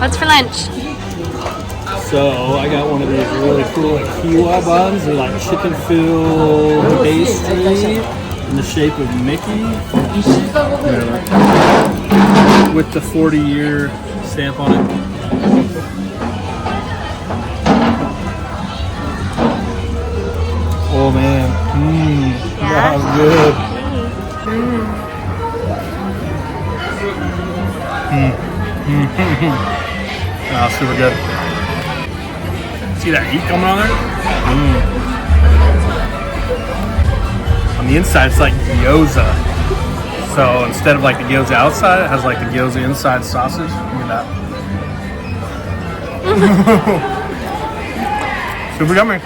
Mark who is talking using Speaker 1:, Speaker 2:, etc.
Speaker 1: What's for lunch?
Speaker 2: So I got one of these really cool like kiwa buns. They're like chicken filled pastry in the shape of Mickey. With the 40-year stamp on it. Oh man, that was good. Oh, super good. See that heat coming on there? On the inside, it's like gyoza. So instead of like the gyoza outside, it has like the gyoza inside sausage. Look at that. Super yummy.